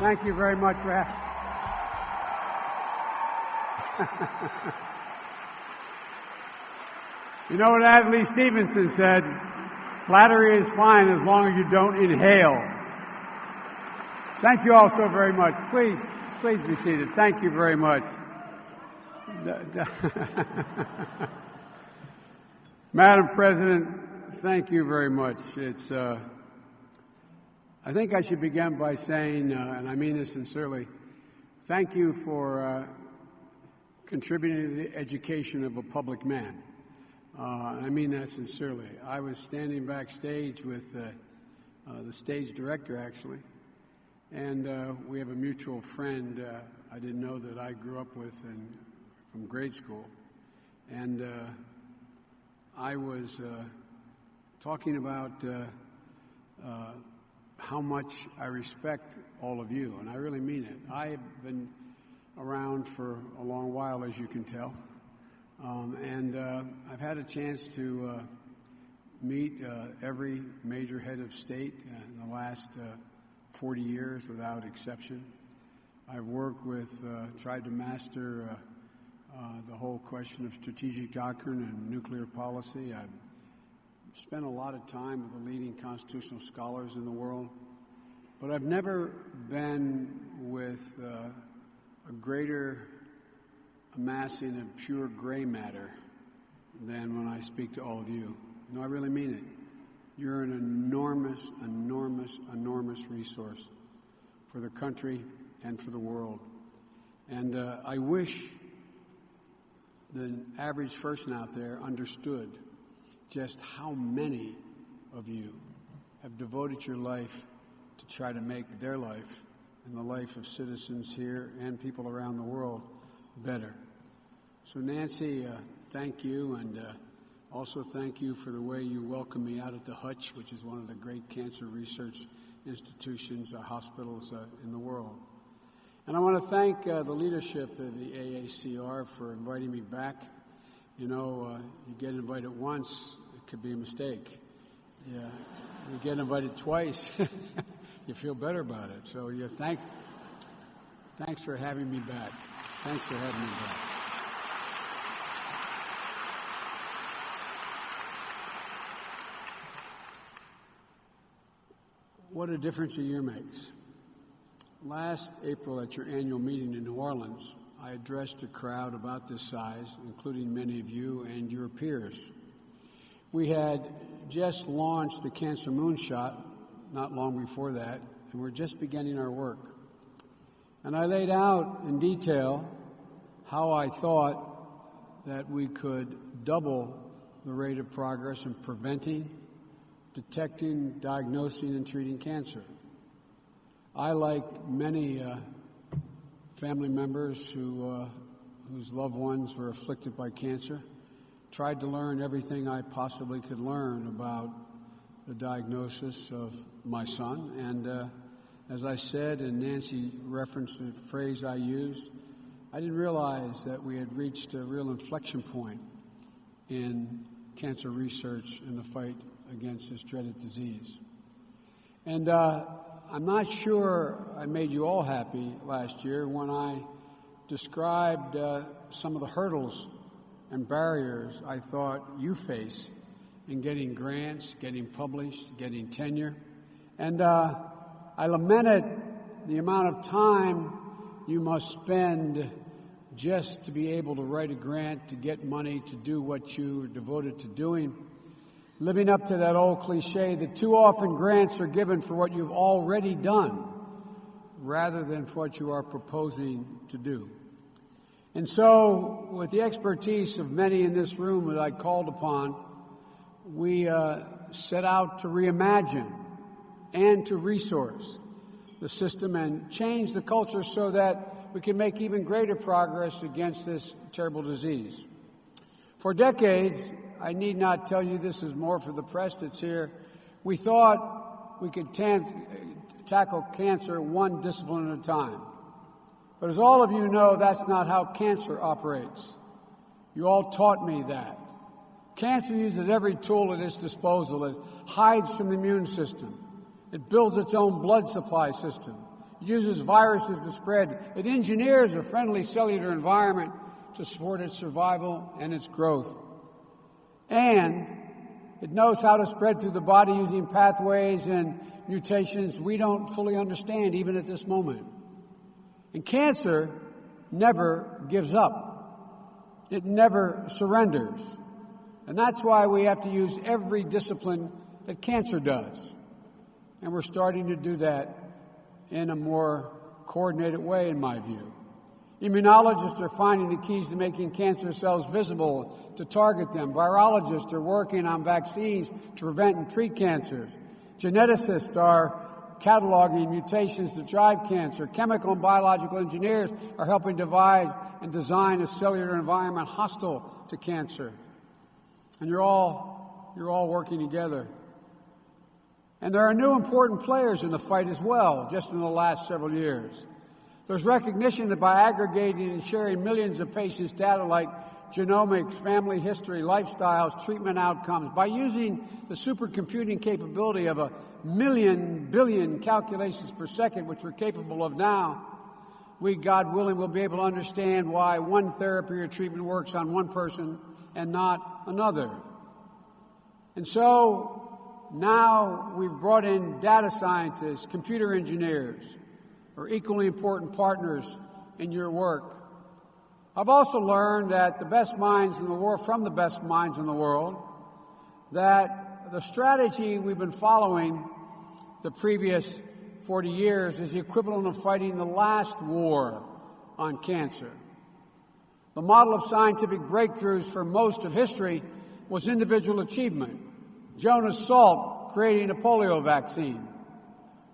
Thank you very much for having You know what Adlai Stevenson said? Flattery is fine as long as you don't inhale. Thank you all so very much. Please be seated. Thank you very much. Madam President, thank you very much. I think I should begin by saying, and I mean this sincerely, thank you for contributing to the education of a public man. And I mean that sincerely. I was standing backstage with the stage director, actually, and we have a mutual friend I didn't know that I grew up with from grade school. And I was talking about how much I respect all of you, and I really mean it. I have been around for a long while, as you can tell, and I've had a chance to meet every major head of state in the last 40 years without exception. I've worked with, tried to master the whole question of strategic doctrine and nuclear policy. I've spent a lot of time with the leading constitutional scholars in the world, but I've never been with a greater amassing of pure gray matter than when I speak to all of you. No, I really mean it. You're an enormous, enormous, enormous resource for the country and for the world. And I wish the average person out there understood just how many of you have devoted your life to try to make their life and the life of citizens here and people around the world better. So Nancy, thank you, and also thank you for the way you welcomed me out at the Hutch, which is one of the great cancer research institutions, hospitals in the world. And I want to thank the leadership of the AACR for inviting me back. You know, you get invited once, it could be a mistake. Yeah, you get invited twice, you feel better about it. So yeah, thanks for having me back. Thanks for having me back. What a difference a year makes. Last April at your annual meeting in New Orleans, I addressed a crowd about this size, including many of you and your peers. We had just launched the Cancer Moonshot not long before that, and we're just beginning our work. And I laid out in detail how I thought that we could double the rate of progress in preventing, detecting, diagnosing, and treating cancer. I, like many family members whose loved ones were afflicted by cancer, tried to learn everything I possibly could learn about the diagnosis of my son. And as I said, and Nancy referenced the phrase I used, I didn't realize that we had reached a real inflection point in cancer research in the fight against this dreaded disease. And I'm not sure I made you all happy last year when I described some of the hurdles and barriers I thought you face in getting grants, getting published, getting tenure. And I lamented the amount of time you must spend just to be able to write a grant, to get money, to do what you are devoted to doing. Living up to that old cliche that too often grants are given for what you've already done rather than for what you are proposing to do. And so, with the expertise of many in this room that I called upon, we set out to reimagine and to resource the system and change the culture so that we can make even greater progress against this terrible disease. For decades, I need not tell you, this is more for the press that's here, we thought we could tackle cancer one discipline at a time. But as all of you know, that's not how cancer operates. You all taught me that. Cancer uses every tool at its disposal. It hides from the immune system. It builds its own blood supply system. It uses viruses to spread. It engineers a friendly cellular environment to support its survival and its growth. And it knows how to spread through the body using pathways and mutations we don't fully understand even at this moment. And cancer never gives up. It never surrenders. And that's why we have to use every discipline that cancer does. And we're starting to do that in a more coordinated way, in my view. Immunologists are finding the keys to making cancer cells visible to target them. Virologists are working on vaccines to prevent and treat cancers. Geneticists are cataloging mutations to drive cancer. Chemical and biological engineers are helping devise and design a cellular environment hostile to cancer. And you're all working together. And there are new important players in the fight as well, just in the last several years. There's recognition that by aggregating and sharing millions of patients' data like genomics, family history, lifestyles, treatment outcomes, by using the supercomputing capability of 1 billion calculations per second, which we're capable of now, we, God willing, will be able to understand why one therapy or treatment works on one person and not another. And so now we've brought in data scientists, computer engineers, are equally important partners in your work. I've also learned that the best minds in the world, from the best minds in the world, that the strategy we've been following the previous 40 years is the equivalent of fighting the last war on cancer. The model of scientific breakthroughs for most of history was individual achievement. Jonas Salk creating a polio vaccine.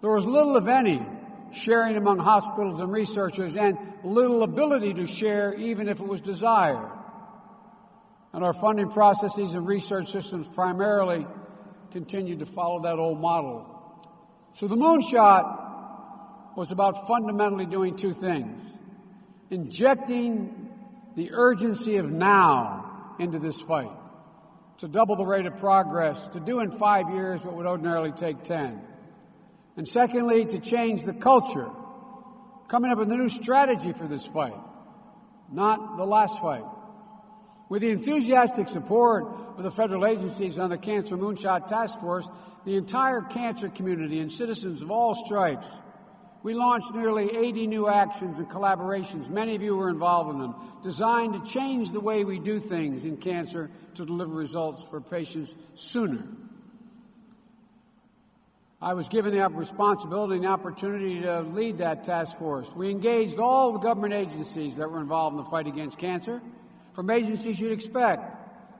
There was little, if any, sharing among hospitals and researchers, and little ability to share even if it was desired. And our funding processes and research systems primarily continued to follow that old model. So the Moonshot was about fundamentally doing two things: injecting the urgency of now into this fight, to double the rate of progress, to do in 5 years what would ordinarily take 10. And secondly, to change the culture, coming up with a new strategy for this fight, not the last fight. With the enthusiastic support of the federal agencies on the Cancer Moonshot Task Force, the entire cancer community and citizens of all stripes, we launched nearly 80 new actions and collaborations. Many of you were involved in them, designed to change the way we do things in cancer to deliver results for patients sooner. I was given the responsibility and the opportunity to lead that task force. We engaged all the government agencies that were involved in the fight against cancer, from agencies you'd expect,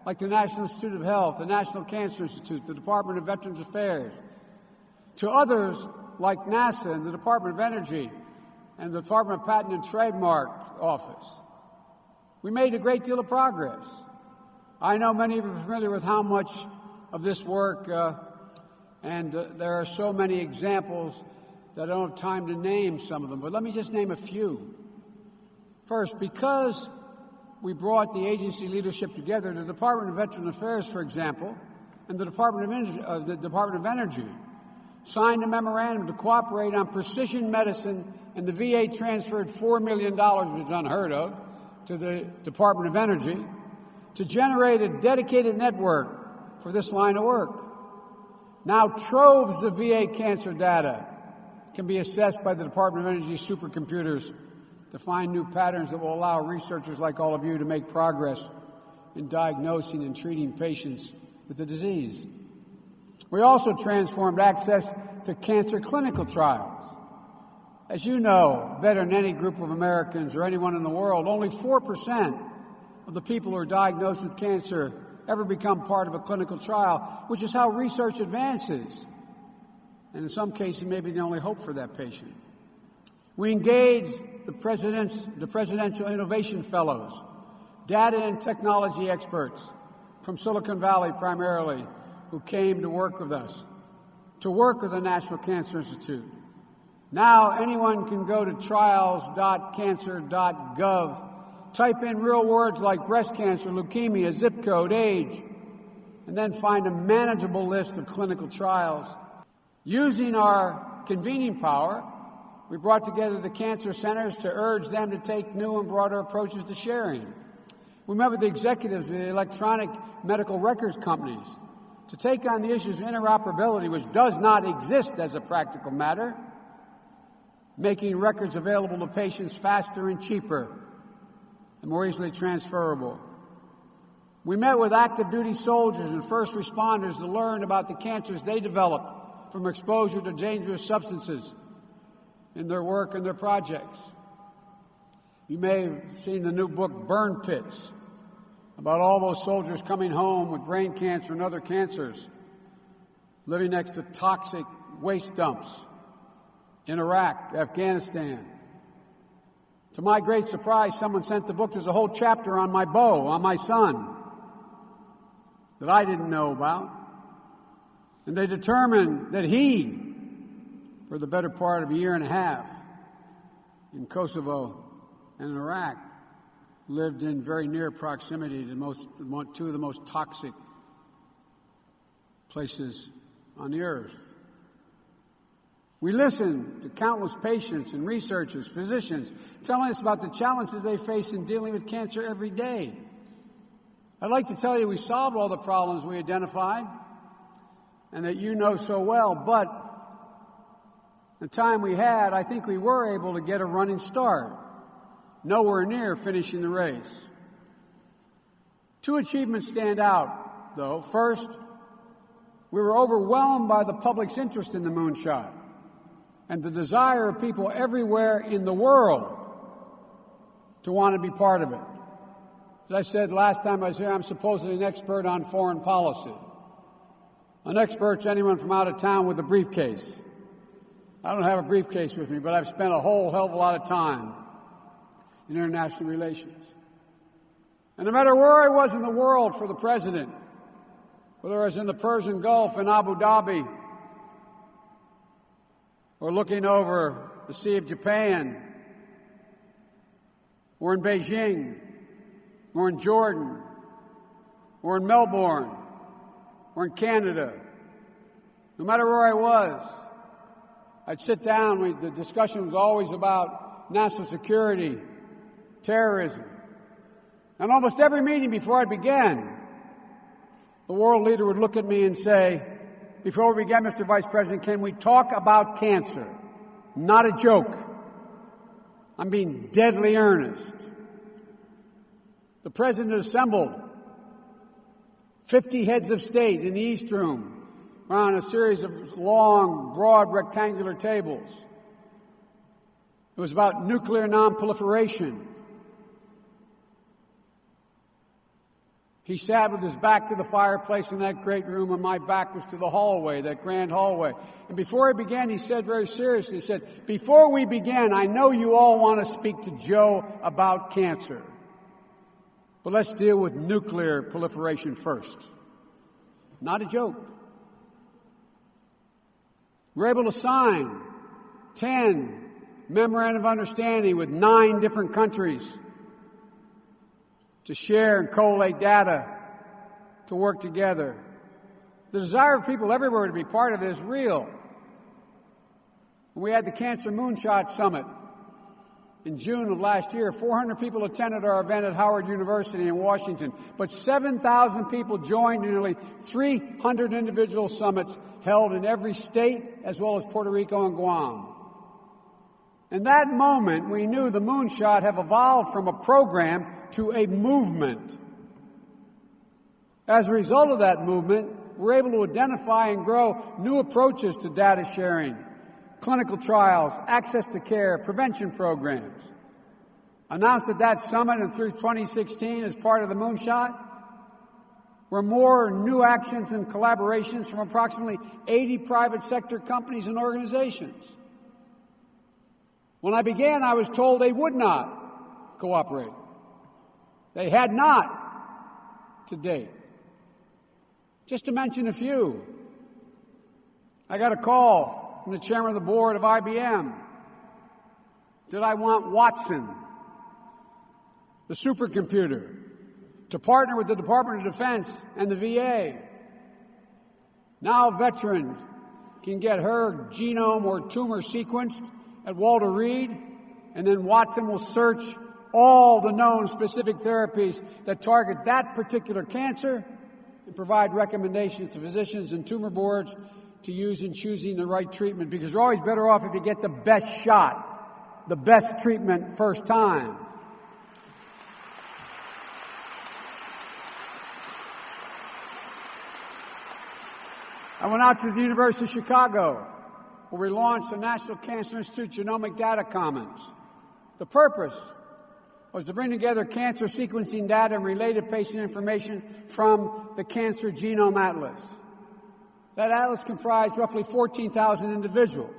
like the National Institute of Health, the National Cancer Institute, the Department of Veterans Affairs, to others like NASA and the Department of Energy and the Department of Patent and Trademark Office. We made a great deal of progress. I know many of you are familiar with how much of this work, and there are so many examples that I don't have time to name some of them, but let me just name a few. First, because we brought the agency leadership together, the Department of Veterans Affairs, for example, and the Department of Energy signed a memorandum to cooperate on precision medicine, and the VA transferred $4 million, which is unheard of, to the Department of Energy to generate a dedicated network for this line of work. Now troves of VA cancer data can be assessed by the Department of Energy supercomputers to find new patterns that will allow researchers like all of you to make progress in diagnosing and treating patients with the disease. We also transformed access to cancer clinical trials. As you know, better than any group of Americans or anyone in the world, only 4% of the people who are diagnosed with cancer ever become part of a clinical trial, which is how research advances. And in some cases, maybe the only hope for that patient. We engaged the Presidential Innovation Fellows, data and technology experts from Silicon Valley primarily, who came to work with us, to work with the National Cancer Institute. Now anyone can go to trials.cancer.gov, type in real words like breast cancer, leukemia, zip code, age, and then find a manageable list of clinical trials. Using our convening power, We brought together the cancer centers to urge them to take new and broader approaches to sharing. We met with the executives of the electronic medical records companies to take on the issues of interoperability, which does not exist as a practical matter, making records available to patients faster and cheaper and more easily transferable. We met with active duty soldiers and first responders to learn about the cancers they develop from exposure to dangerous substances in their work and their projects. You may have seen the new book, Burn Pits, about all those soldiers coming home with brain cancer and other cancers, living next to toxic waste dumps in Iraq, Afghanistan. To my great surprise, someone sent the book. There's a whole chapter on my beau, on my son, that I didn't know about. And they determined that he, for the better part of a year and a half, in Kosovo and in Iraq, lived in very near proximity to two of the most toxic places on the earth. We listened to countless patients and researchers, physicians, telling us about the challenges they face in dealing with cancer every day. I'd like to tell you we solved all the problems we identified and that you know so well, but the time we had, I think we were able to get a running start. Nowhere near finishing the race. Two achievements stand out, though. First, we were overwhelmed by the public's interest in the moonshot and the desire of people everywhere in the world to want to be part of it. As I said last time I was here, I'm supposedly an expert on foreign policy. An expert's anyone from out of town with a briefcase. I don't have a briefcase with me, but I've spent a whole hell of a lot of time in international relations. And no matter where I was in the world for the president, whether I was in the Persian Gulf in Abu Dhabi, or looking over the Sea of Japan, or in Beijing, or in Jordan, or in Melbourne, or in Canada, no matter where I was, I'd sit down. The discussion was always about national security, terrorism. And almost every meeting before I began, the world leader would look at me and say, before we begin, Mr. Vice President, can we talk about cancer? Not a joke. I'm being deadly earnest. The President assembled 50 heads of state in the East Room around a series of long, broad, rectangular tables. It was about nuclear nonproliferation. He sat with his back to the fireplace in that great room, and my back was to the hallway, that grand hallway. And before he began, he said very seriously, he said, before we begin, I know you all want to speak to Joe about cancer. But let's deal with nuclear proliferation first. Not a joke. We're able to sign 10 memorandum of understanding with 9 different countries to share and collate data, to work together. The desire of people everywhere to be part of it is real. We had the Cancer Moonshot Summit in June of last year. 400 people attended our event at Howard University in Washington, but 7,000 people joined in nearly 300 individual summits held in every state as well as Puerto Rico and Guam. In that moment, we knew the moonshot have evolved from a program to a movement. As a result of that movement, we're able to identify and grow new approaches to data sharing, clinical trials, access to care, prevention programs. Announced at that summit and through 2016 as part of the moonshot were more new actions and collaborations from approximately 80 private sector companies and organizations. When I began, I was told they would not cooperate. They had not to date. Just to mention a few, I got a call from the chairman of the board of IBM. Did I want Watson, the supercomputer, to partner with the Department of Defense and the VA? Now a veteran can get her genome or tumor sequenced at Walter Reed, and then Watson will search all the known specific therapies that target that particular cancer and provide recommendations to physicians and tumor boards to use in choosing the right treatment, because you're always better off if you get the best shot, the best treatment first time. I went out to the University of Chicago, where we launched the National Cancer Institute Genomic Data Commons. The purpose was to bring together cancer sequencing data and related patient information from the Cancer Genome Atlas. That atlas comprised roughly 14,000 individuals.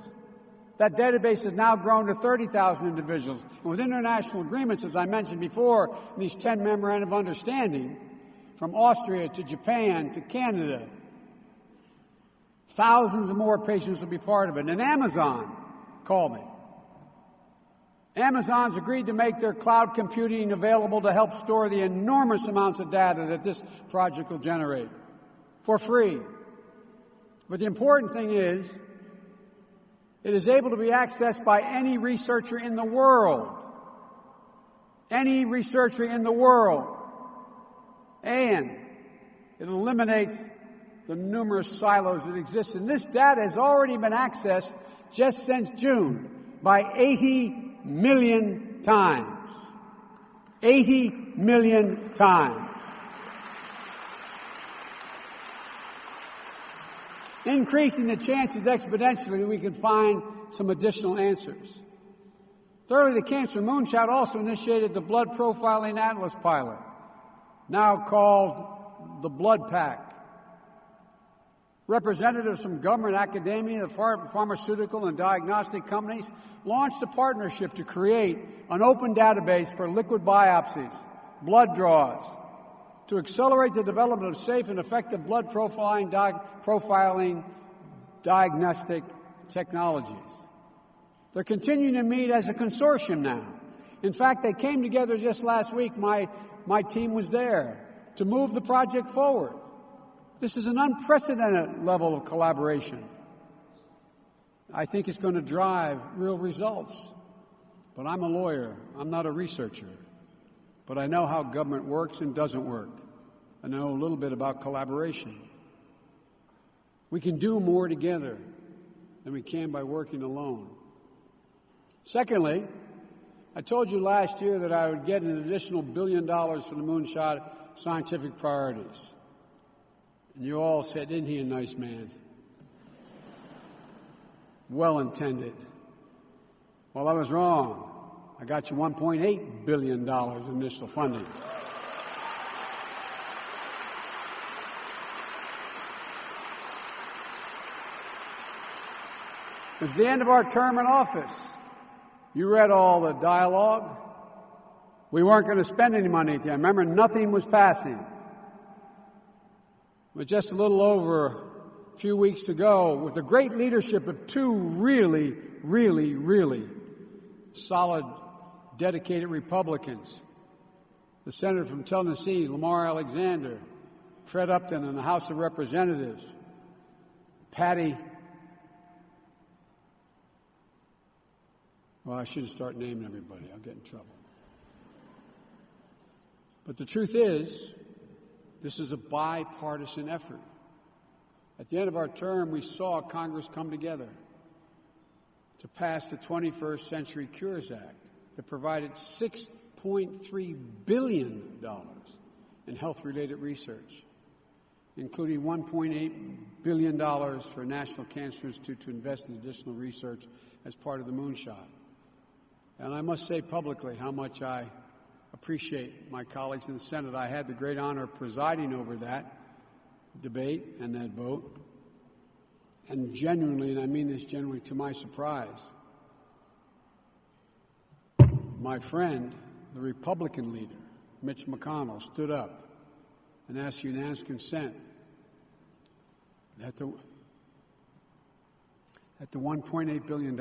That database has now grown to 30,000 individuals. And with international agreements, as I mentioned before, in these 10 memorandum of understanding, from Austria to Japan to Canada, thousands of more patients will be part of it. And Amazon called me. Amazon's agreed to make their cloud computing available to help store the enormous amounts of data that this project will generate for free. But the important thing is, it is able to be accessed by any researcher in the world. Any researcher in the world. And it eliminates the numerous silos that exist. And this data has already been accessed just since June by 80 million times. 80 million times. Increasing the chances exponentially, we can find some additional answers. Thirdly, the Cancer Moonshot also initiated the Blood Profiling Atlas pilot, now called the Blood Pack. Representatives from government, academia, the pharmaceutical and diagnostic companies launched a partnership to create an open database for liquid biopsies, blood draws, to accelerate the development of safe and effective blood profiling diagnostic technologies. They're continuing to meet as a consortium now. In fact, they came together just last week. My team was there to move the project forward. This is an unprecedented level of collaboration. I think it's going to drive real results. But I'm a lawyer. I'm not a researcher. But I know how government works and doesn't work. I know a little bit about collaboration. We can do more together than we can by working alone. Secondly, I told you last year that I would get an additional $1 billion for the Moonshot scientific priorities. And you all said, isn't he a nice man? Well intended. Well, I was wrong. I got you $1.8 billion in initial funding. It was the end of our term in office. You read all the dialogue. We weren't going to spend any money at the end. Remember, nothing was passing. With just a little over a few weeks to go, with the great leadership of two really solid, dedicated Republicans, the senator from Tennessee, Lamar Alexander, Fred Upton in the House of Representatives, Patty, well, I shouldn't start naming everybody. I'll get in trouble. But the truth is, this is a bipartisan effort. At the end of our term, we saw Congress come together to pass the 21st Century Cures Act that provided $6.3 billion in health-related research, including $1.8 billion for National Cancer Institute to invest in additional research as part of the Moonshot. And I must say publicly how much I appreciate my colleagues in the Senate. I had the great honor of presiding over that debate and that vote. And genuinely, and I mean this genuinely, to my surprise, my friend, the Republican leader, Mitch McConnell, stood up and asked unanimous consent that the $1.8 billion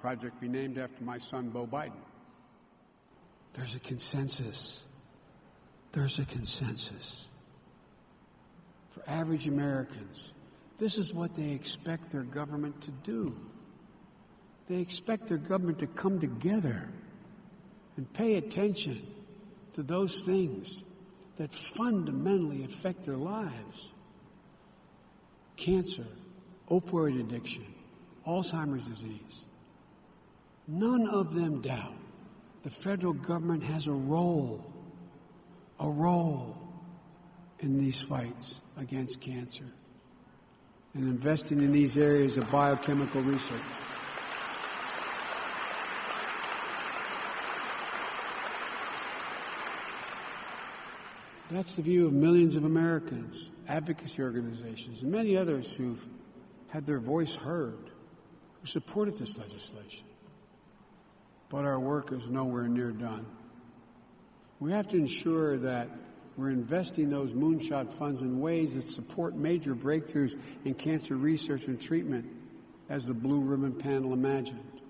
project be named after my son, Beau Biden. There's a consensus. There's a consensus. For average Americans, this is what they expect their government to do. They expect their government to come together and pay attention to those things that fundamentally affect their lives. Cancer, opioid addiction, Alzheimer's disease. None of them doubt the federal government has a role in these fights against cancer and investing in these areas of biochemical research. That's the view of millions of Americans, advocacy organizations, and many others who've had their voice heard, who supported this legislation. But our work is nowhere near done. We have to ensure that we're investing those moonshot funds in ways that support major breakthroughs in cancer research and treatment, as the Blue Ribbon Panel imagined.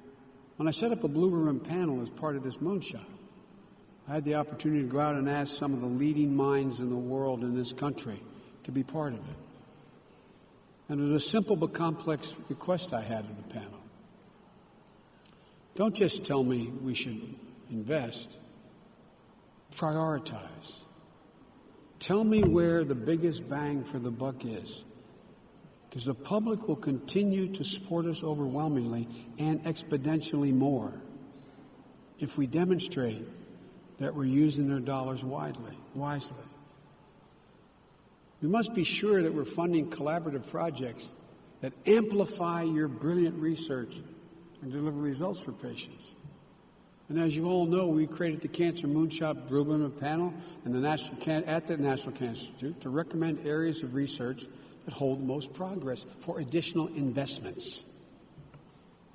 When I set up a Blue Ribbon Panel as part of this moonshot, I had the opportunity to go out and ask some of the leading minds in the world in this country to be part of it. And it was a simple but complex request I had of the panel. Don't just tell me we should invest. Prioritize. Tell me where the biggest bang for the buck is. Because the public will continue to support us overwhelmingly and exponentially more if we demonstrate that we're using their dollars wisely. We must be sure that we're funding collaborative projects that amplify your brilliant research and deliver results for patients. And as you all know, we created the Cancer Moonshot Blue Ribbon Panel and at the National Cancer Institute to recommend areas of research that hold the most progress for additional investments.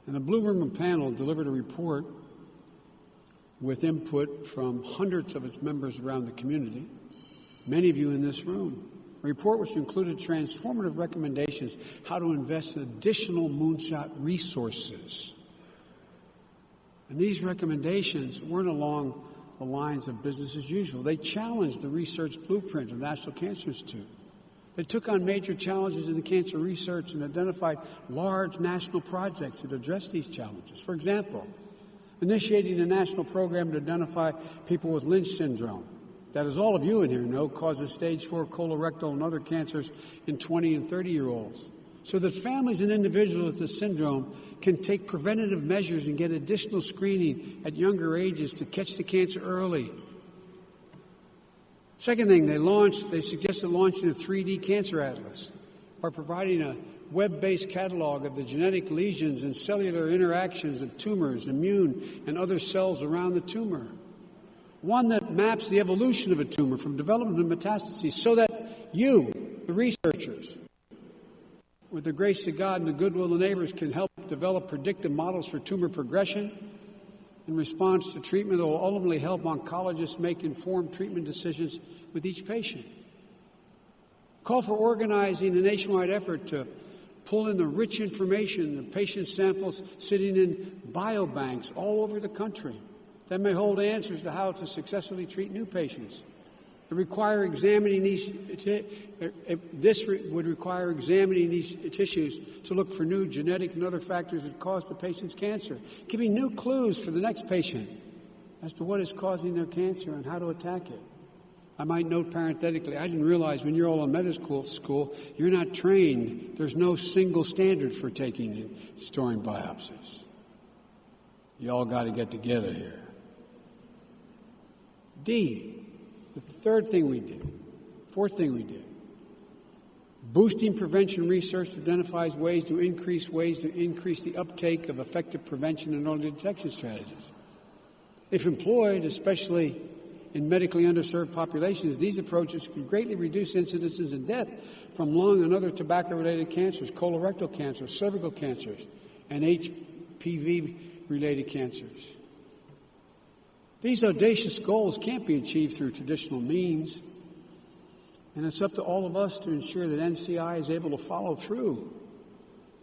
And the Blue Ribbon Panel delivered a report with input from hundreds of its members around the community, many of you in this room. A report which included transformative recommendations how to invest in additional moonshot resources. And these recommendations weren't along the lines of business as usual. They challenged the research blueprint of the National Cancer Institute. They took on major challenges in the cancer research and identified large national projects that address these challenges. For example, initiating a national program to identify people with Lynch syndrome. That, as all of you in here know, causes stage 4 colorectal and other cancers in 20 and 30-year-olds. So that families and individuals with this syndrome can take preventative measures and get additional screening at younger ages to catch the cancer early. Second thing, they suggested launching a 3D cancer atlas by providing a web-based catalog of the genetic lesions and cellular interactions of tumors, immune, and other cells around the tumor. One that maps the evolution of a tumor from development to metastases so that you, the researchers, with the grace of God and the goodwill of the neighbors, can help develop predictive models for tumor progression in response to treatment that will ultimately help oncologists make informed treatment decisions with each patient. Call for organizing a nationwide effort to pull in the rich information of patient samples sitting in biobanks all over the country that may hold answers to how to successfully treat new patients. This would require examining these tissues to look for new genetic and other factors that cause the patient's cancer, giving new clues for the next patient as to what is causing their cancer and how to attack it. I might note parenthetically, I didn't realize when you're all in medical school, you're not trained. There's no single standard for taking and storing biopsies. You all got to get together here. Fourth thing we did. Boosting prevention research identifies ways to increase the uptake of effective prevention and early detection strategies. If employed, especially in medically underserved populations, these approaches can greatly reduce incidences and death from lung and other tobacco-related cancers, colorectal cancer, cervical cancers, and HPV-related cancers. These audacious goals can't be achieved through traditional means, and it's up to all of us to ensure that NCI is able to follow through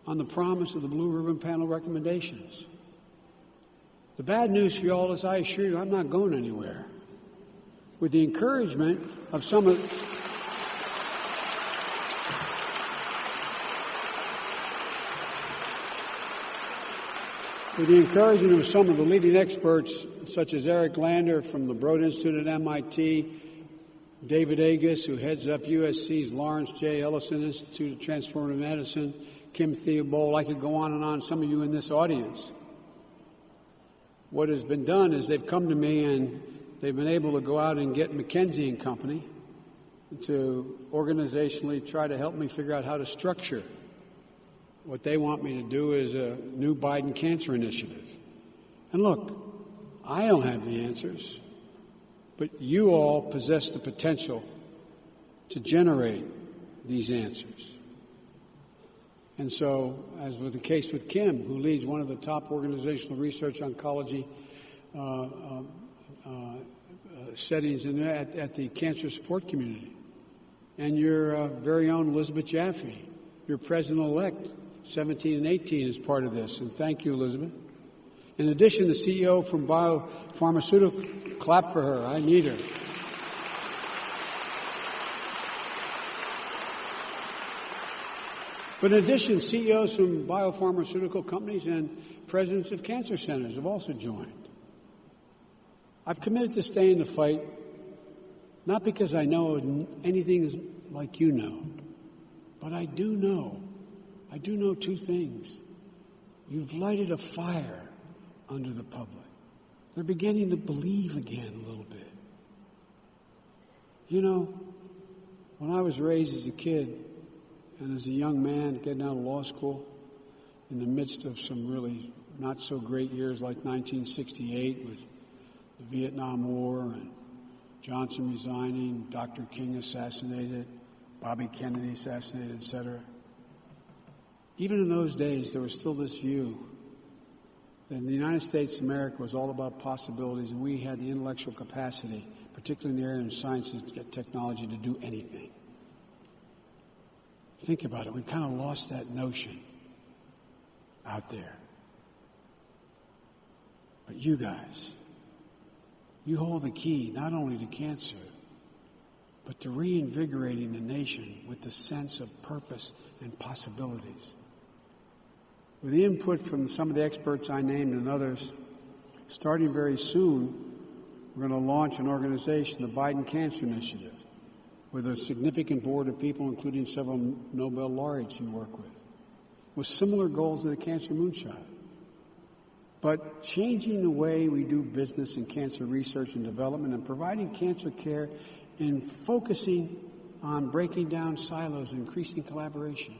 on the promise of the Blue Ribbon Panel recommendations. The bad news for you all is, I assure you, I'm not going anywhere. With the encouragement of some of With the encouragement of some of the leading experts, such as Eric Lander from the Broad Institute at MIT, David Agus, who heads up USC's Lawrence J. Ellison Institute of Transformative Medicine, Kim Theobald, I could go on, some of you in this audience. What has been done is they've come to me and they've been able to go out and get McKinsey & Company to organizationally try to help me figure out how to structure what they want me to do is a new Biden cancer initiative. And look, I don't have the answers, but you all possess the potential to generate these answers. And so, as was the case with Kim, who leads one of the top organizational research oncology settings at the cancer support community, and your very own Elizabeth Jaffe, your president-elect, 17 and 18 is part of this, and thank you, Elizabeth. In addition, the CEO from biopharmaceutical, clap for her, I need her. But in addition, CEOs from biopharmaceutical companies and presidents of cancer centers have also joined. I've committed to stay in the fight, not because I know anything like you know, but I do know two things. You've lighted a fire under the public. They're beginning to believe again a little bit. You know, when I was raised as a kid and as a young man getting out of law school in the midst of some really not so great years like 1968 with the Vietnam War and Johnson resigning, Dr. King assassinated, Bobby Kennedy assassinated, etc. Even in those days, there was still this view that in the United States, America was all about possibilities, and we had the intellectual capacity, particularly in the area of science and technology, to do anything. Think about it. We kind of lost that notion out there. But you guys, you hold the key not only to cancer, but to reinvigorating the nation with the sense of purpose and possibilities. With the input from some of the experts I named and others, starting very soon, we're going to launch an organization, the Biden Cancer Initiative, with a significant board of people, including several Nobel laureates you work with similar goals to the Cancer Moonshot. But changing the way we do business in cancer research and development and providing cancer care and focusing on breaking down silos and increasing collaboration.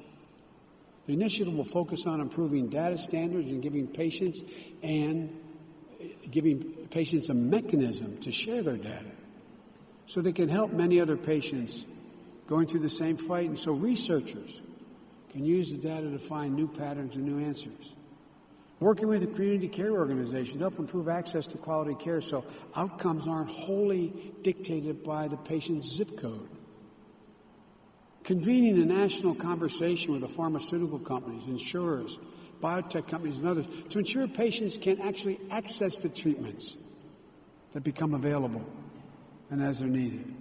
The initiative will focus on improving data standards and giving patients a mechanism to share their data so they can help many other patients going through the same fight, and so researchers can use the data to find new patterns and new answers. Working with the community care organizations to help improve access to quality care so outcomes aren't wholly dictated by the patient's zip code. Convening a national conversation with the pharmaceutical companies, insurers, biotech companies, and others to ensure patients can actually access the treatments that become available and as they're needed.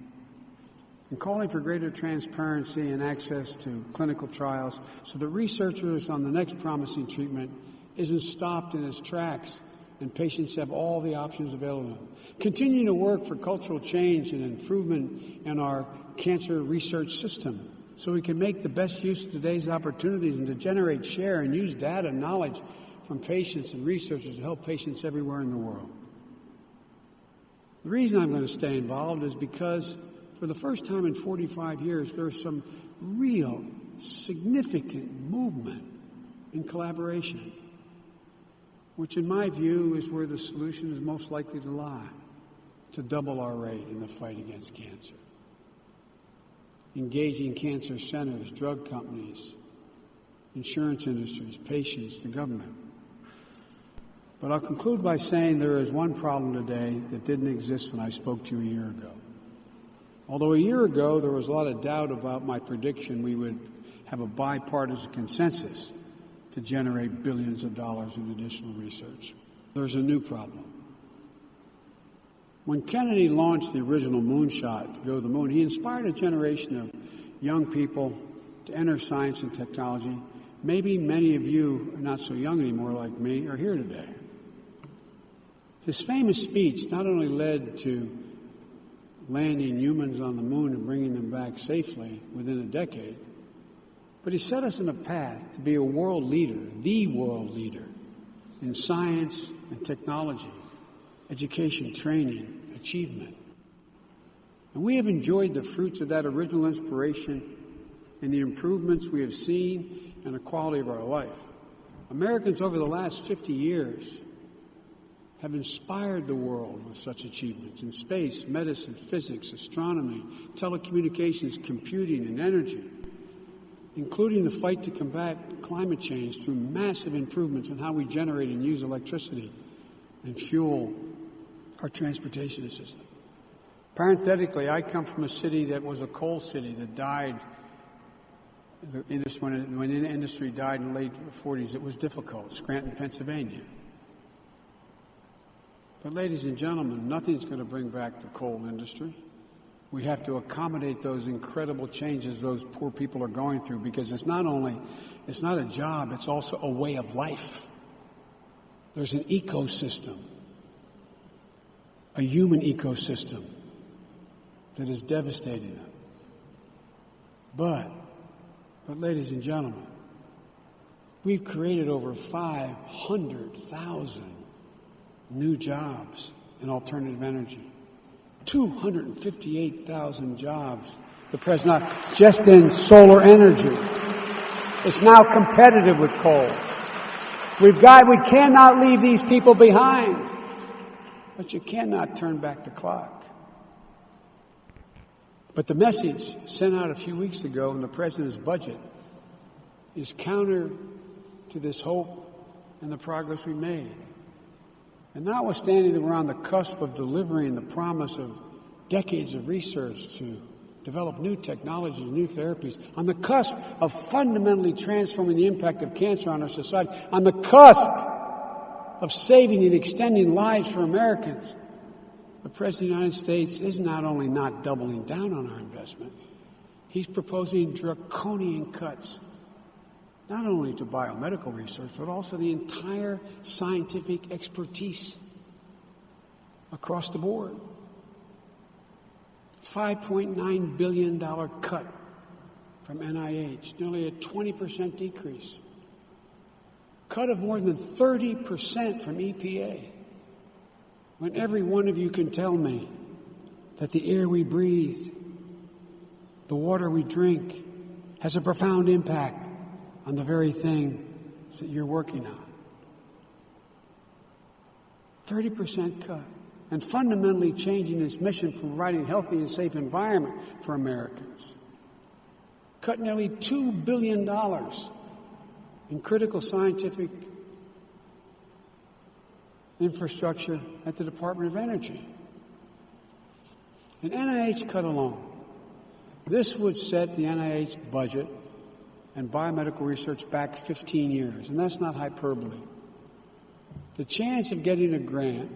And calling for greater transparency and access to clinical trials so that researchers on the next promising treatment isn't stopped in its tracks and patients have all the options available to them. Continuing to work for cultural change and improvement in our cancer research system so we can make the best use of today's opportunities and to generate, share, and use data and knowledge from patients and researchers to help patients everywhere in the world. The reason I'm going to stay involved is because for the first time in 45 years, there's some real significant movement in collaboration, which in my view is where the solution is most likely to lie, to double our rate in the fight against cancer. Engaging cancer centers, drug companies, insurance industries, patients, the government. But I'll conclude by saying there is one problem today that didn't exist when I spoke to you a year ago. Although a year ago there was a lot of doubt about my prediction we would have a bipartisan consensus to generate billions of dollars in additional research. There's a new problem. When Kennedy launched the original moonshot to go to the moon, he inspired a generation of young people to enter science and technology maybe many of you, not so young anymore like me, are here today. His famous speech not only led to landing humans on the moon and bringing them back safely within a decade, but he set us on a path to be a world leader, the world leader, in science and technology, education, training, achievement. And we have enjoyed the fruits of that original inspiration and the improvements we have seen in the quality of our life. Americans over the last 50 years have inspired the world with such achievements in space, medicine, physics, astronomy, telecommunications, computing, and energy, including the fight to combat climate change through massive improvements in how we generate and use electricity and fuel our transportation system. Parenthetically, I come from a city that was a coal city that died when the industry died in the late 40s. It was difficult, Scranton, Pennsylvania. But ladies and gentlemen, nothing's going to bring back the coal industry. We have to accommodate those incredible changes those poor people are going through, because it's not a job, it's also a way of life. There's an ecosystem, a human ecosystem that is devastating them. But ladies and gentlemen, we've created over 500,000 new jobs in alternative energy. 258,000 jobs, the president, just in solar energy. It's now competitive with coal. We cannot leave these people behind. But you cannot turn back the clock. But the message sent out a few weeks ago in the president's budget is counter to this hope and the progress we made. And notwithstanding that we're on the cusp of delivering the promise of decades of research to develop new technologies, new therapies, on the cusp of fundamentally transforming the impact of cancer on our society, on the cusp of saving and extending lives for Americans, the President of the United States is not only not doubling down on our investment, he's proposing draconian cuts, not only to biomedical research, but also the entire scientific expertise across the board. $5.9 billion cut from NIH, nearly a 20% decrease. Cut of more than 30% from EPA. When every one of you can tell me that the air we breathe, the water we drink, has a profound impact on the very thing that you're working on. 30% cut. And fundamentally changing its mission from providing a healthy and safe environment for Americans. Cut nearly $2 billion in critical scientific infrastructure at the Department of Energy. An NIH cut alone. This would set the NIH budget and biomedical research back 15 years, and that's not hyperbole. The chance of getting a grant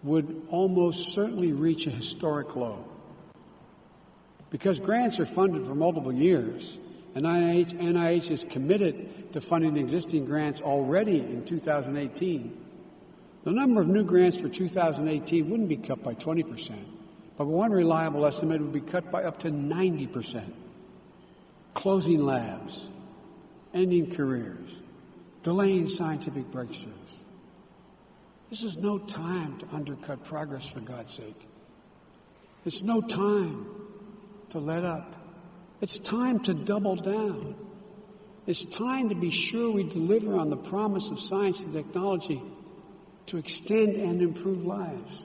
would almost certainly reach a historic low. Because grants are funded for multiple years, and NIH is committed to funding existing grants already in 2018. The number of new grants for 2018 wouldn't be cut by 20%, but one reliable estimate would be cut by up to 90%. Closing labs, ending careers, delaying scientific breakthroughs. This is no time to undercut progress, for God's sake. It's no time to let up. It's time to double down. It's time to be sure we deliver on the promise of science and technology to extend and improve lives.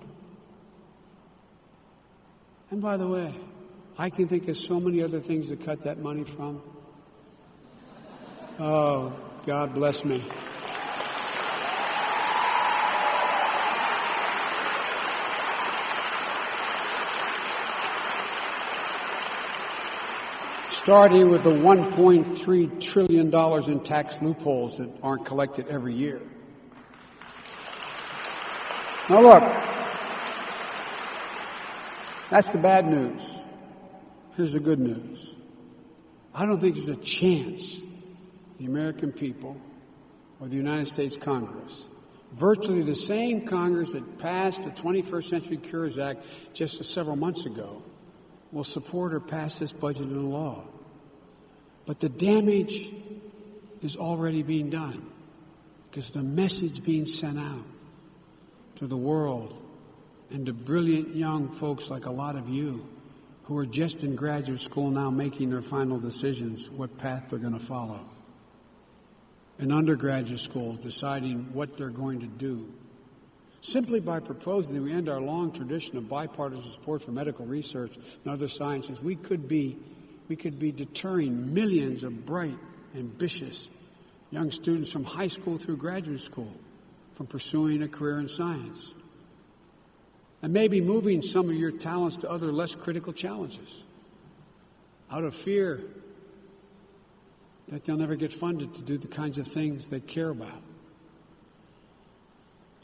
And by the way, I can think of so many other things to cut that money from. Oh, God bless me. Starting with the $1.3 trillion in tax loopholes that aren't collected every year. Now look, that's the bad news. Here's the good news. I don't think there's a chance the American people, or the United States Congress. Virtually the same Congress that passed the 21st Century Cures Act just several months ago will support or pass this budget into law. But the damage is already being done because the message being sent out to the world and to brilliant young folks like a lot of you who are just in graduate school now making their final decisions what path they're going to follow. In undergraduate schools deciding what they're going to do. Simply by proposing that we end our long tradition of bipartisan support for medical research and other sciences, we could be deterring millions of bright, ambitious young students from high school through graduate school from pursuing a career in science. And maybe moving some of your talents to other less critical challenges out of fear that they'll never get funded to do the kinds of things they care about.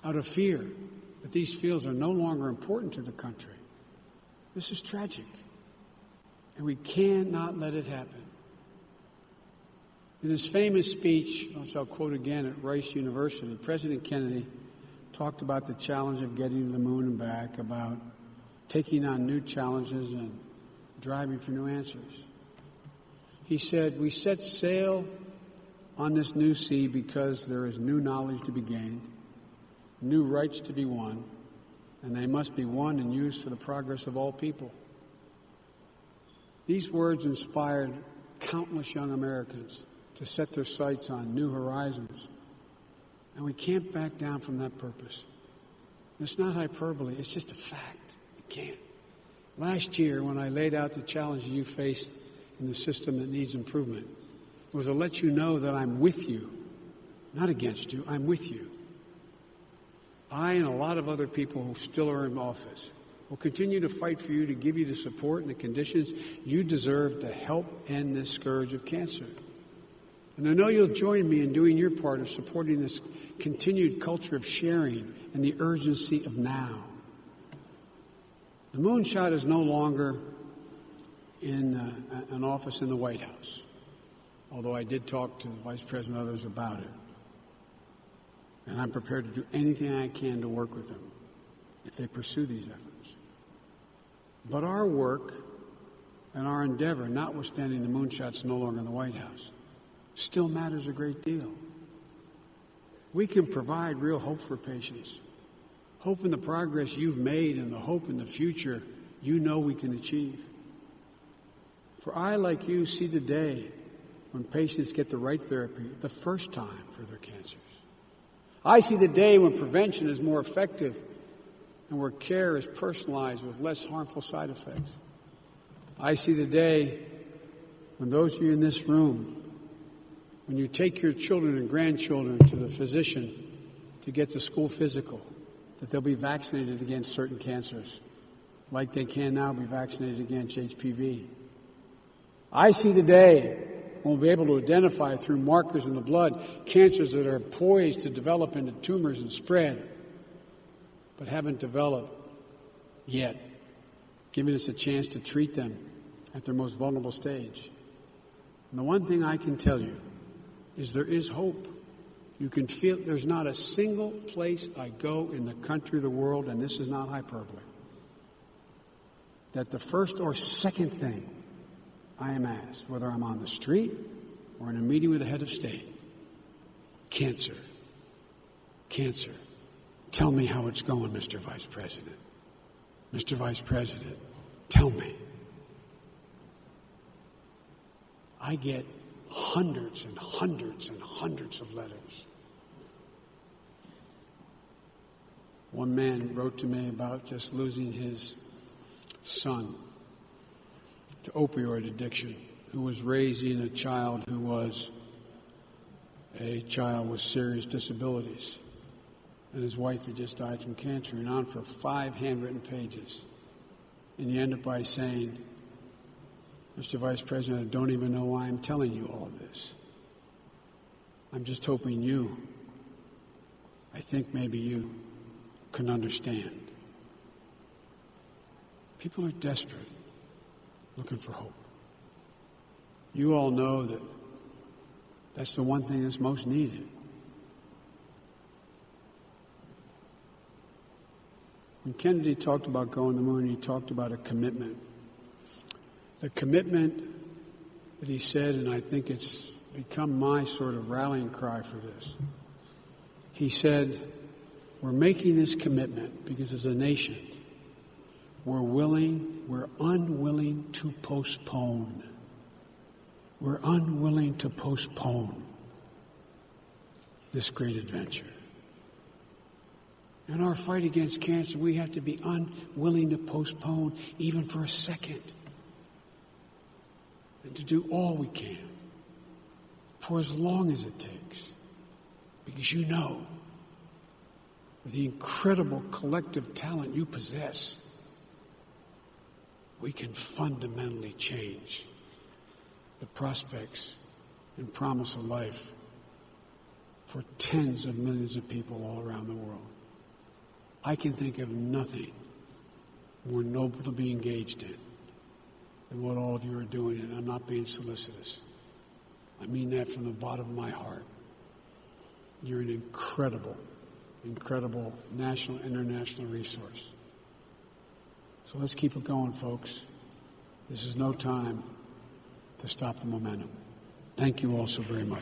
Out of fear that these fields are no longer important to the country. This is tragic. And we cannot let it happen. In his famous speech, which I'll quote again at Rice University, President Kennedy talked about the challenge of getting to the moon and back, about taking on new challenges and driving for new answers. He said, "We set sail on this new sea because there is new knowledge to be gained, new rights to be won, and they must be won and used for the progress of all people." These words inspired countless young Americans to set their sights on new horizons. And we can't back down from that purpose. It's not hyperbole, it's just a fact. We can't. Last year, when I laid out the challenges you face in the system that needs improvement, it was to let you know that I'm with you, not against you, I'm with you. I and a lot of other people who still are in office will continue to fight for you to give you the support and the conditions you deserve to help end this scourge of cancer. And I know you'll join me in doing your part of supporting this continued culture of sharing and the urgency of now. The moonshot is no longer in an office in the White House, although I did talk to the Vice President and others about it. And I'm prepared to do anything I can to work with them if they pursue these efforts. But our work and our endeavor, notwithstanding the moonshot's no longer in the White House, still matters a great deal. We can provide real hope for patients. Hope in the progress you've made and the hope in the future you know we can achieve. For I, like you, see the day when patients get the right therapy the first time for their cancers. I see the day when prevention is more effective and where care is personalized with less harmful side effects. I see the day when those of you in this room, when you take your children and grandchildren to the physician to get the school physical, that they'll be vaccinated against certain cancers, like they can now be vaccinated against HPV. I see the day when we'll be able to identify through markers in the blood cancers that are poised to develop into tumors and spread, but haven't developed yet, giving us a chance to treat them at their most vulnerable stage. And the one thing I can tell you is there is hope. You can feel there's not a single place I go in the country or the world, and this is not hyperbole, that the first or second thing I am asked, whether I'm on the street or in a meeting with the head of state, cancer. Cancer. Tell me how it's going, Mr. Vice President. Mr. Vice President, tell me. I get hundreds and hundreds and hundreds of letters. One man wrote to me about just losing his son to opioid addiction, who was raising a child who was a child with serious disabilities. And his wife had just died from cancer, and on for 5 handwritten pages. And he ended up by saying, Mr. Vice President, I don't even know why I'm telling you all of this. I'm just hoping you, I think maybe you, can understand. People are desperate, looking for hope. You all know that That's the one thing that's most needed. When Kennedy talked about going to the moon, he talked about a commitment. The commitment that he said, and I think it's become my sort of rallying cry for this. He said, we're making this commitment because as a nation, we're unwilling to postpone. We're unwilling to postpone this great adventure. In our fight against cancer, we have to be unwilling to postpone even for a second. And to do all we can for as long as it takes. Because you know, with the incredible collective talent you possess, we can fundamentally change the prospects and promise of life for tens of millions of people all around the world. I can think of nothing more noble to be engaged in than what all of you are doing, and I'm not being solicitous. I mean that from the bottom of my heart. You're an incredible, incredible national, international resource. So let's keep it going, folks. This is no time to stop the momentum. Thank you all so very much.